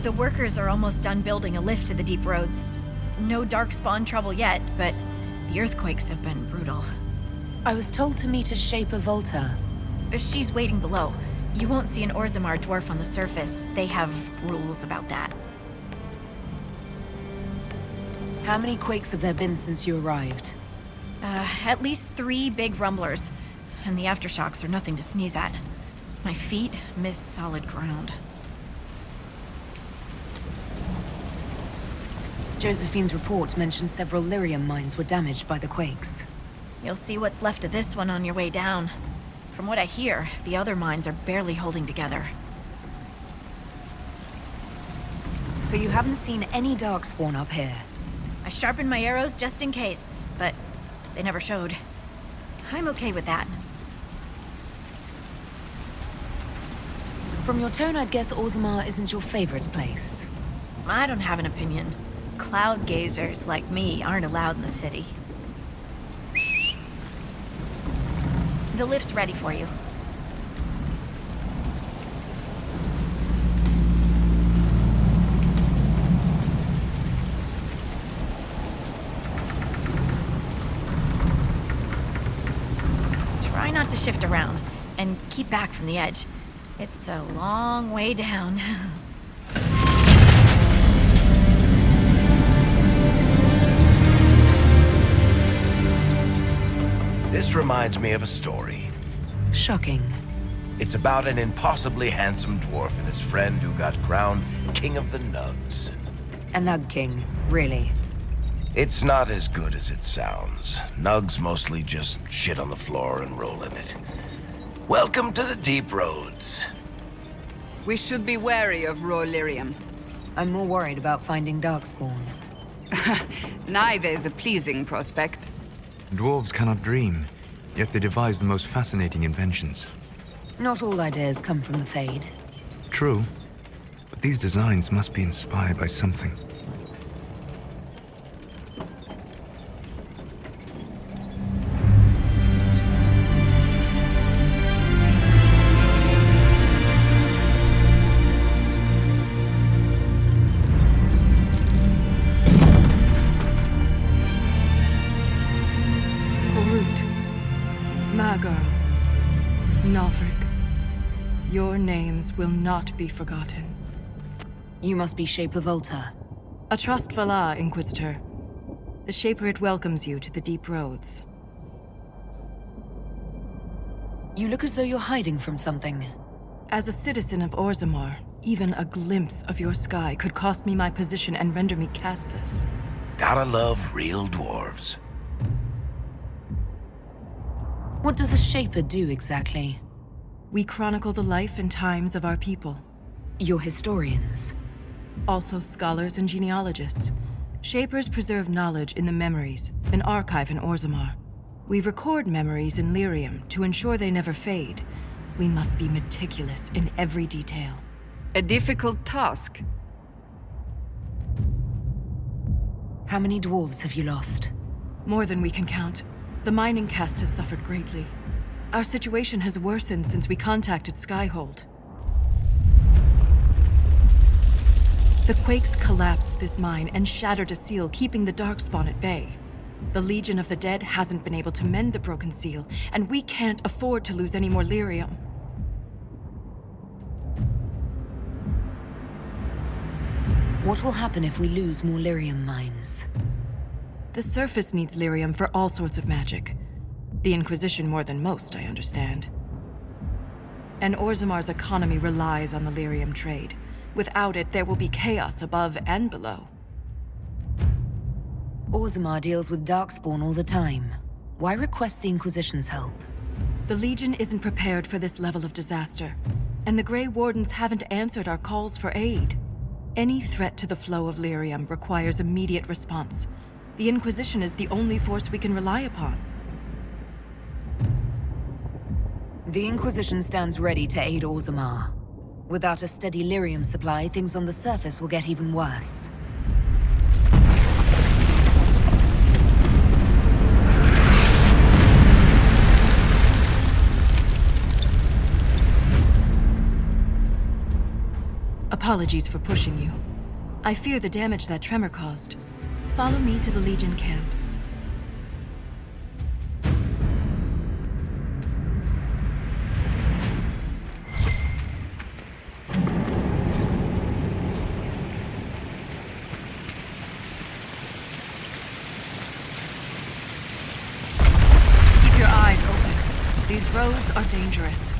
The workers are almost done building a lift to the deep roads. No dark spawn trouble yet, but the earthquakes have been brutal. I was told to meet a Shaper Volta. She's waiting below. You won't see an Orzammar dwarf on the surface. They have rules about that. How many quakes have there been since you arrived? At least 3 big rumblers. And the aftershocks are nothing to sneeze at. My feet miss solid ground. Josephine's report mentioned several lyrium mines were damaged by the quakes. You'll see what's left of this one on your way down. From what I hear, the other mines are barely holding together. So you haven't seen any darkspawn up here? I sharpened my arrows just in case, but they never showed. I'm okay with that. From your tone, I'd guess Orzammar isn't your favorite place. I don't have an opinion. Cloud gazers like me aren't allowed in the city. The lift's ready for you. Try not to shift around, and keep back from the edge. It's a long way down. This reminds me of a story. Shocking. It's about an impossibly handsome dwarf and his friend who got crowned King of the Nugs. A Nug King, really. It's not as good as it sounds. Nugs mostly just shit on the floor and roll in it. Welcome to the deep roads. We should be wary of raw lyrium. I'm more worried about finding darkspawn. Neither is a pleasing prospect. Dwarves cannot dream, yet they devise the most fascinating inventions. Not all ideas come from the Fade. True, but these designs must be inspired by something. Your names will not be forgotten. You must be Shaper Volta. A trust Vala, Inquisitor. The Shaper it welcomes you to the deep roads. You look as though you're hiding from something. As a citizen of Orzammar, even a glimpse of your sky could cost me my position and render me castless. Gotta love real dwarves. What does a Shaper do exactly? We chronicle the life and times of our people. You're historians. Also scholars and genealogists. Shapers preserve knowledge in the memories, an archive in Orzammar. We record memories in lyrium to ensure they never fade. We must be meticulous in every detail. A difficult task. How many dwarves have you lost? More than we can count. The mining caste has suffered greatly. Our situation has worsened since we contacted Skyhold. The quakes collapsed this mine and shattered a seal, keeping the darkspawn at bay. The Legion of the Dead hasn't been able to mend the broken seal, and we can't afford to lose any more lyrium. What will happen if we lose more lyrium mines? The surface needs lyrium for all sorts of magic. The Inquisition more than most, I understand. And Orzammar's economy relies on the lyrium trade. Without it, there will be chaos above and below. Orzammar deals with darkspawn all the time. Why request the Inquisition's help? The Legion isn't prepared for this level of disaster, and the Grey Wardens haven't answered our calls for aid. Any threat to the flow of lyrium requires immediate response. The Inquisition is the only force we can rely upon. The Inquisition stands ready to aid Orzammar. Without a steady lyrium supply, things on the surface will get even worse. A Apologies for pushing you. I fear the damage that tremor caused. Follow me to the Legion camp. Keep your eyes open. These roads are dangerous.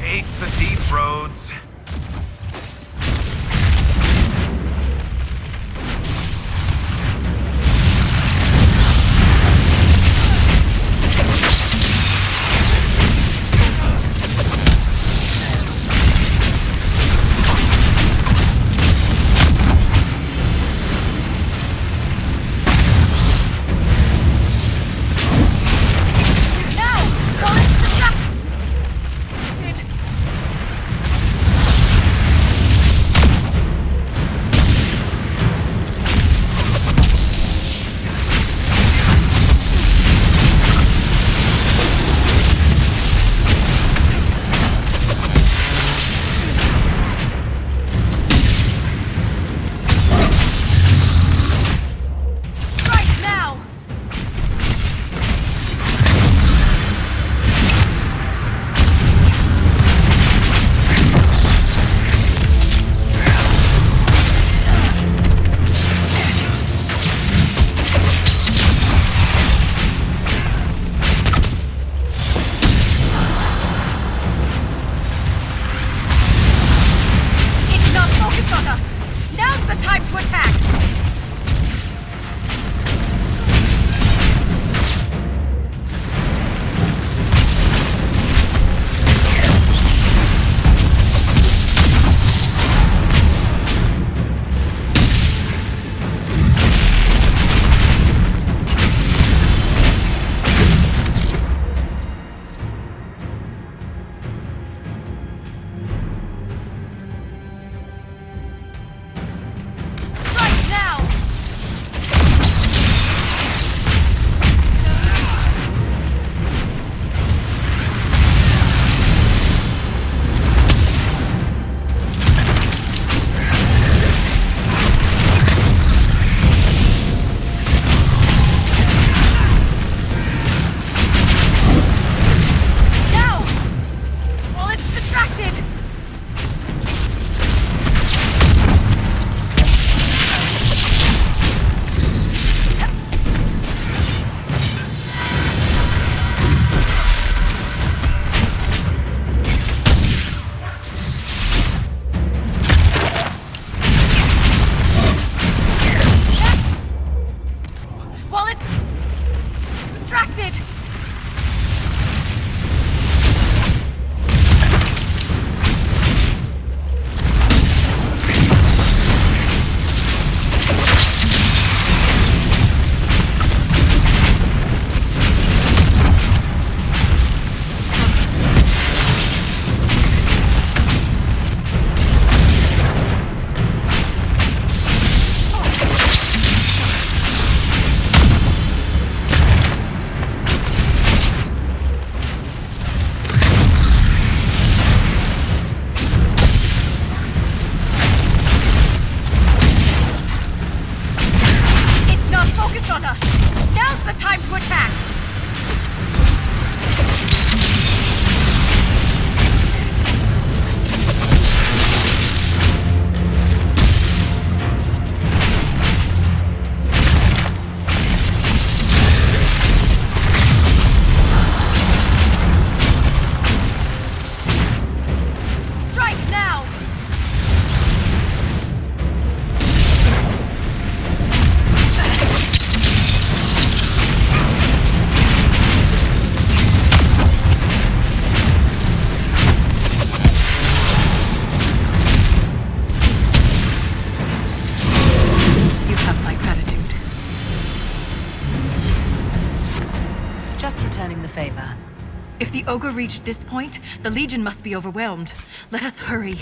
Hate the deep roads. If the ogre reached this point, the Legion must be overwhelmed. Let us hurry.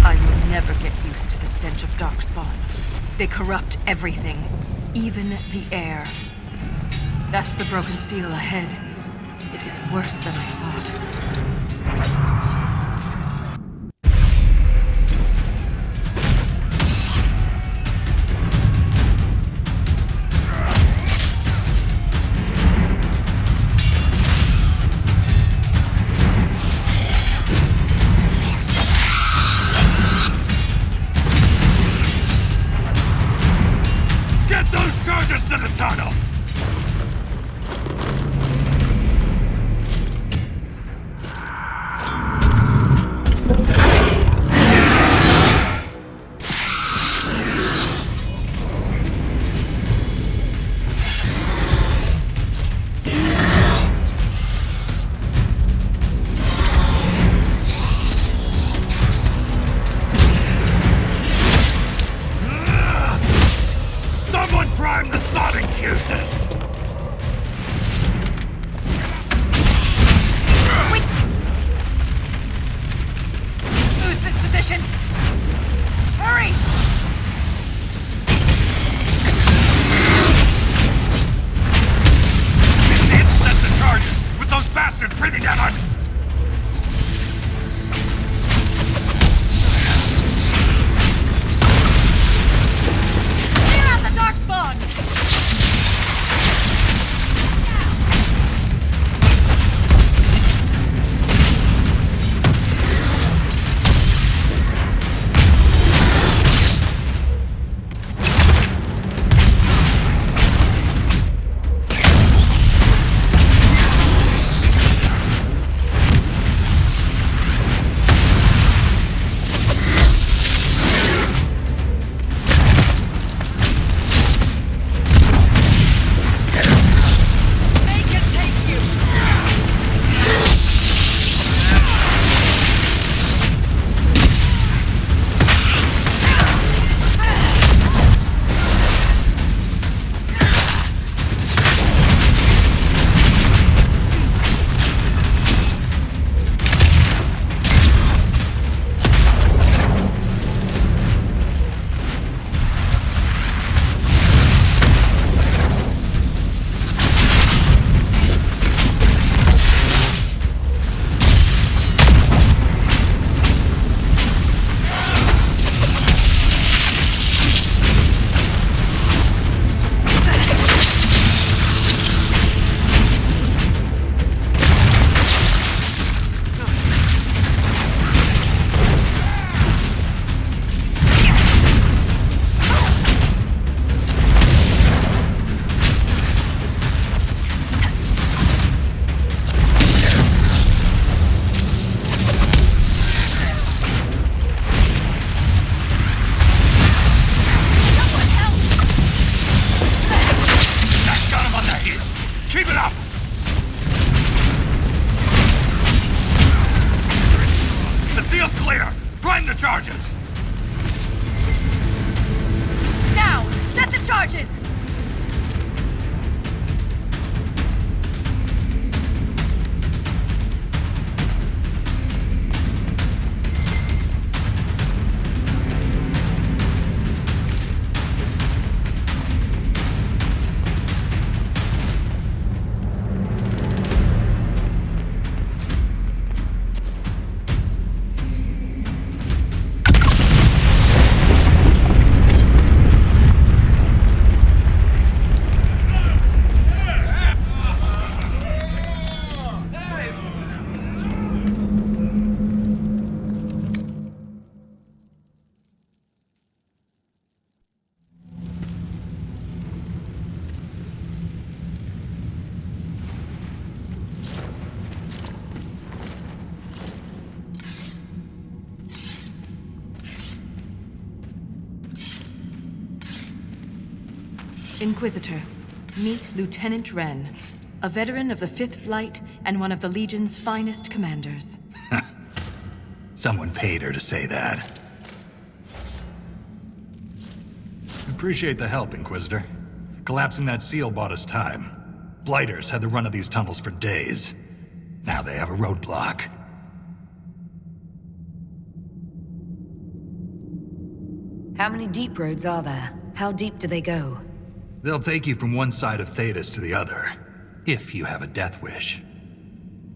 I will never get used to the stench of darkspawn. They corrupt everything, even the air. That's the broken seal ahead. It is worse than I thought. Inquisitor, meet Lieutenant Wren, a veteran of the 5th Flight and one of the Legion's finest commanders. Someone paid her to say that. Appreciate the help, Inquisitor. Collapsing that seal bought us time. Blighters had the run of these tunnels for days. Now they have a roadblock. How many deep roads are there? How deep do they go? They'll take you from one side of Thedas to the other, if you have a death wish.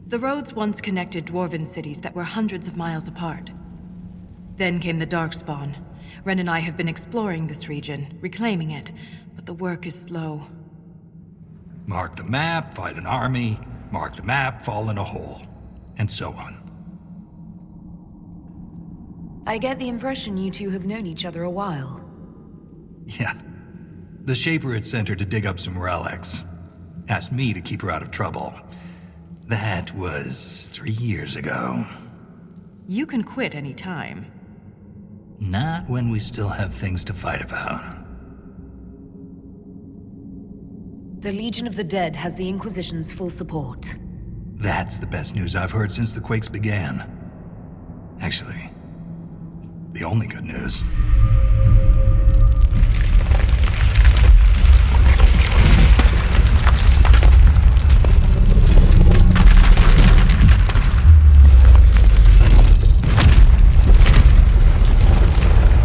The roads once connected dwarven cities that were hundreds of miles apart. Then came the Darkspawn. Ren and I have been exploring this region, reclaiming it, but the work is slow. Mark the map, fight an army. Mark the map, fall in a hole. And so on. I get the impression you two have known each other a while. Yeah. The Shaper had sent her to dig up some relics. Asked me to keep her out of trouble. That was 3 years ago. You can quit any time. Not when we still have things to fight about. The Legion of the Dead has the Inquisition's full support. That's the best news I've heard since the quakes began. Actually, the only good news.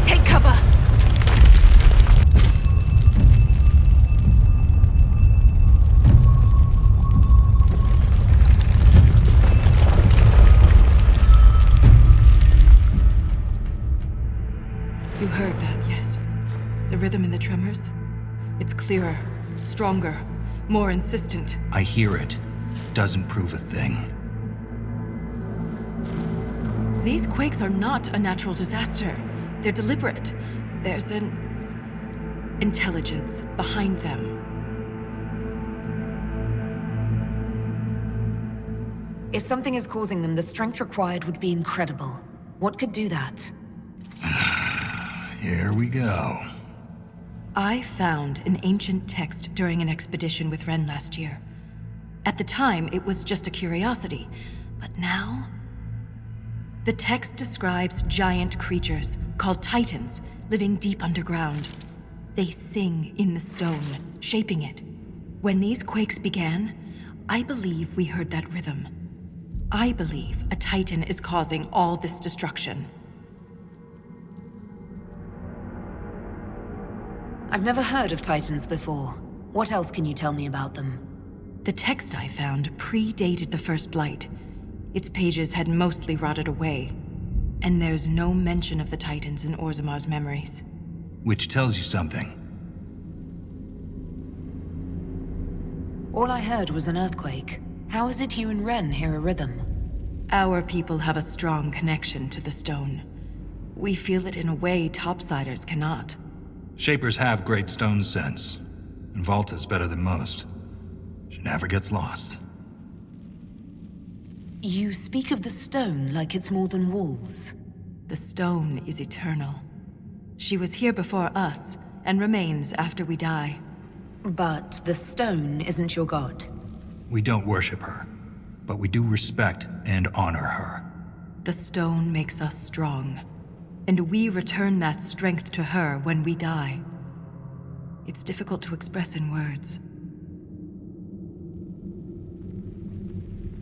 Take cover! You heard that, yes? The rhythm in the tremors? It's clearer, stronger, more insistent. I hear it. Doesn't prove a thing. These quakes are not a natural disaster. They're deliberate. There's an intelligence behind them. If something is causing them, the strength required would be incredible. What could do that? Here we go. I found an ancient text during an expedition with Ren last year. At the time, it was just a curiosity, but now... The text describes giant creatures, called Titans, living deep underground. They sing in the stone, shaping it. When these quakes began, I believe we heard that rhythm. I believe a Titan is causing all this destruction. I've never heard of Titans before. What else can you tell me about them? The text I found predated the First Blight. Its pages had mostly rotted away, and there's no mention of the Titans in Orzamar's memories. Which tells you something. All I heard was an earthquake. How is it you and Ren hear a rhythm? Our people have a strong connection to the stone. We feel it in a way topsiders cannot. Shapers have great stone sense, and Volta's better than most. She never gets lost. You speak of the stone like it's more than walls. The stone is eternal. She was here before us, and remains after we die. But the stone isn't your god. We don't worship her, but we do respect and honor her. The stone makes us strong, and we return that strength to her when we die. It's difficult to express in words.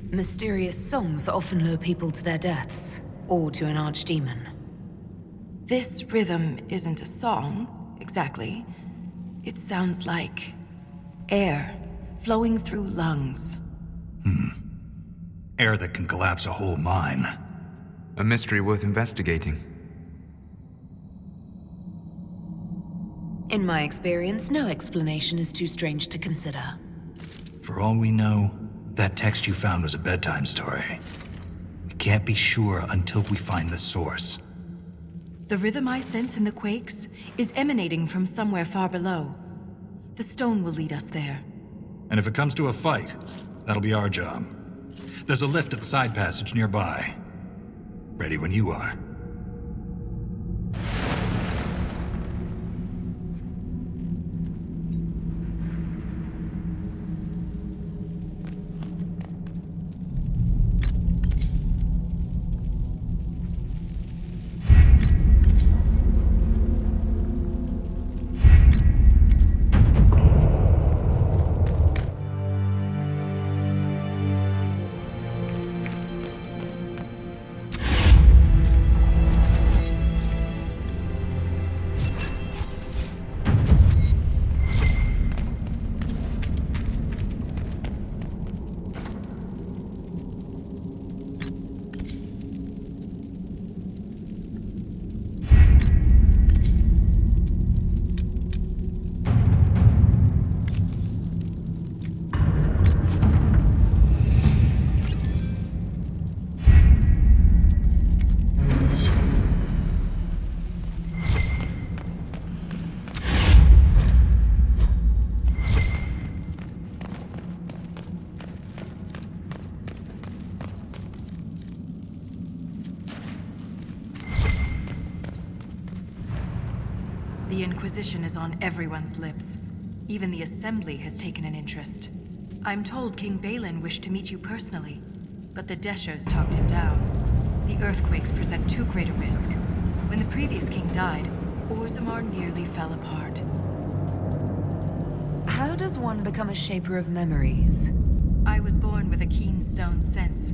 Mysterious songs often lure people to their deaths, or to an archdemon. This rhythm isn't a song, exactly. It sounds like air flowing through lungs. Air that can collapse a whole mine. A mystery worth investigating. In my experience, no explanation is too strange to consider. For all we know, that text you found was a bedtime story. We can't be sure until we find the source. The rhythm I sense in the quakes is emanating from somewhere far below. The stone will lead us there. And if it comes to a fight, that'll be our job. There's a lift at the side passage nearby. Ready when you are. The Inquisition is on everyone's lips. Even the Assembly has taken an interest. I'm told King Balin wished to meet you personally, but the Deshers talked him down. The earthquakes present too great a risk. When the previous king died, Orzammar nearly fell apart. How does one become a shaper of memories? I was born with a keen stone sense.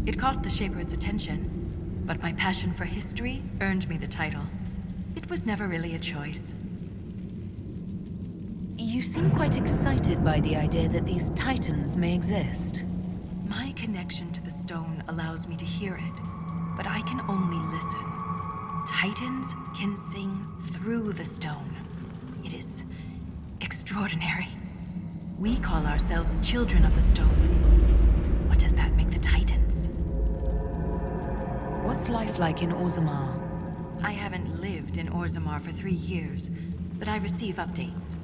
It caught the Shaper's attention, but my passion for history earned me the title. It was never really a choice. You seem quite excited by the idea that these titans may exist. My connection to the stone allows me to hear it, but I can only listen. Titans can sing through the stone. It is extraordinary. We call ourselves children of the stone. What does that make the titans? What's life like in Orzammar? I haven't lived in Orzammar for 3 years, but I receive updates.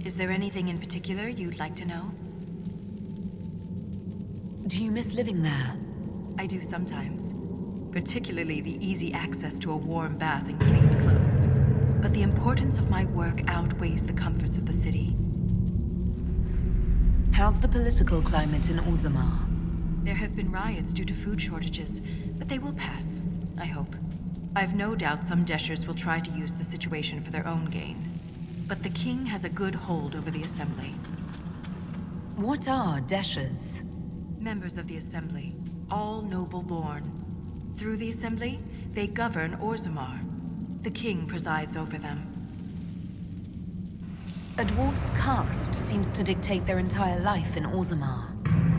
Is there anything in particular you'd like to know? Do you miss living there? I do sometimes. Particularly the easy access to a warm bath and clean clothes. But the importance of my work outweighs the comforts of the city. How's the political climate in Orzammar? There have been riots due to food shortages, but they will pass, I hope. I've no doubt some Deshers will try to use the situation for their own gain. But the king has a good hold over the Assembly. What are Deshers? Members of the Assembly, all noble-born. Through the Assembly, they govern Orzammar. The king presides over them. A dwarf's caste seems to dictate their entire life in Orzammar.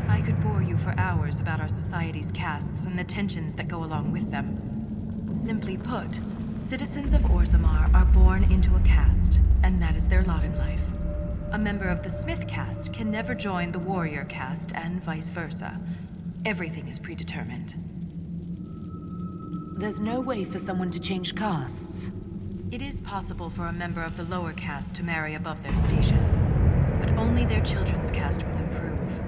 I could bore you for hours about our society's castes and the tensions that go along with them. Simply put, citizens of Orzammar are born into a caste, and that is their lot in life. A member of the Smith caste can never join the warrior caste, and vice versa. Everything is predetermined. There's no way for someone to change castes. It is possible for a member of the lower caste to marry above their station, but only their children's caste will improve.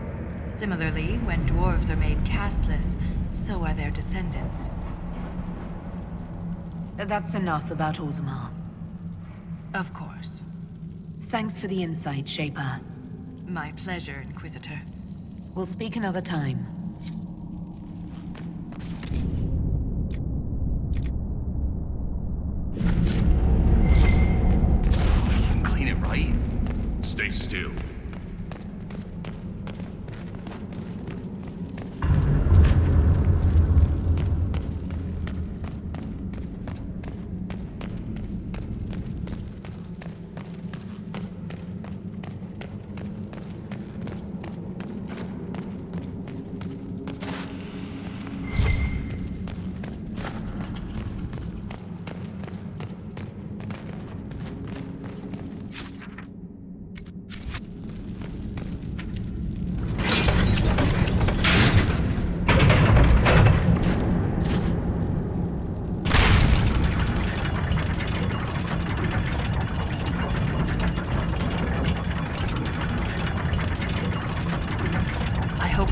Similarly, when dwarves are made casteless, so are their descendants. That's enough about Orzammar. Of course. Thanks for the insight, Shaper. My pleasure, Inquisitor. We'll speak another time. You can clean it, right? Stay still.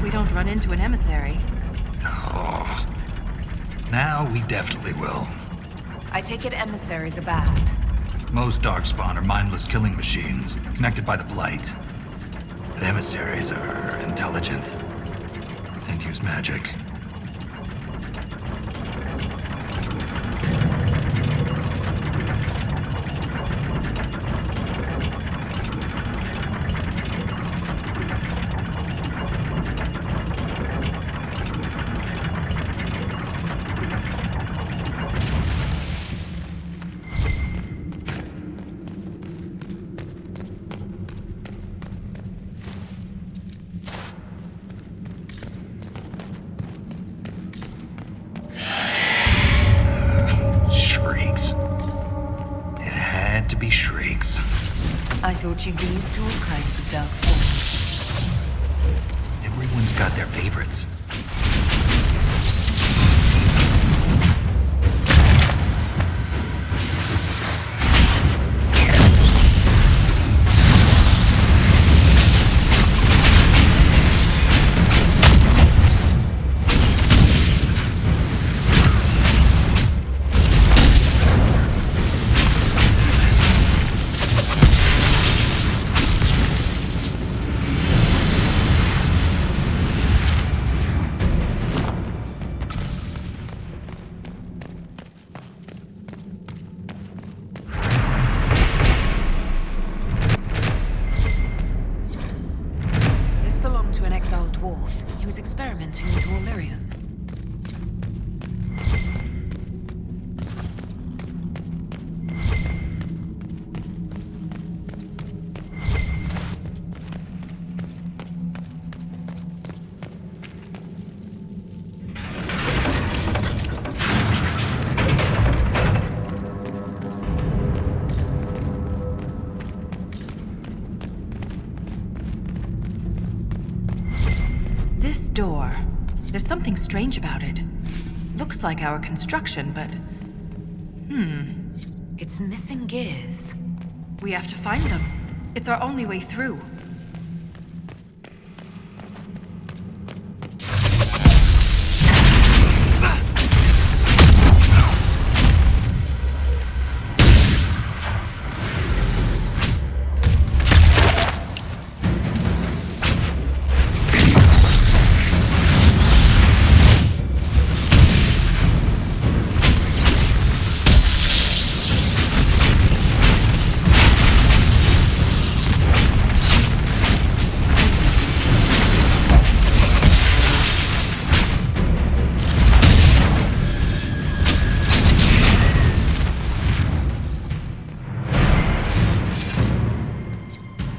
We don't run into an emissary. Oh. Now we definitely will. I take it emissaries are bad. Most Darkspawn are mindless killing machines, connected by the Blight. But emissaries are intelligent and use magic. I thought you'd be used to all kinds of darkspawn. Everyone's got their favorites. experimenting with more lyrium. This door. There's something strange about it. Looks like our construction, but... It's missing gears. we have to find them. It's our only way through.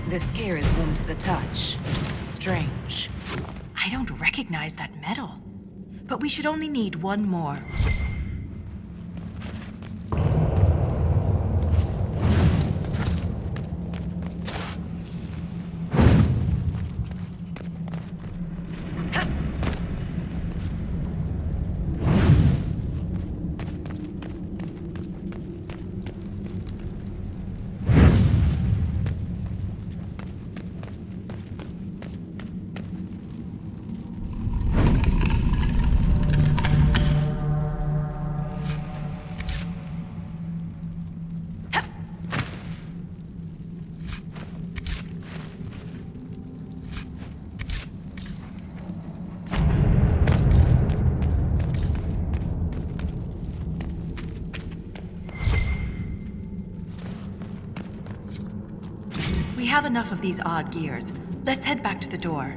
This gear is warm to the touch. Strange. I don't recognize that metal. But we should only need one more. We have enough of these odd gears. Let's head back to the door.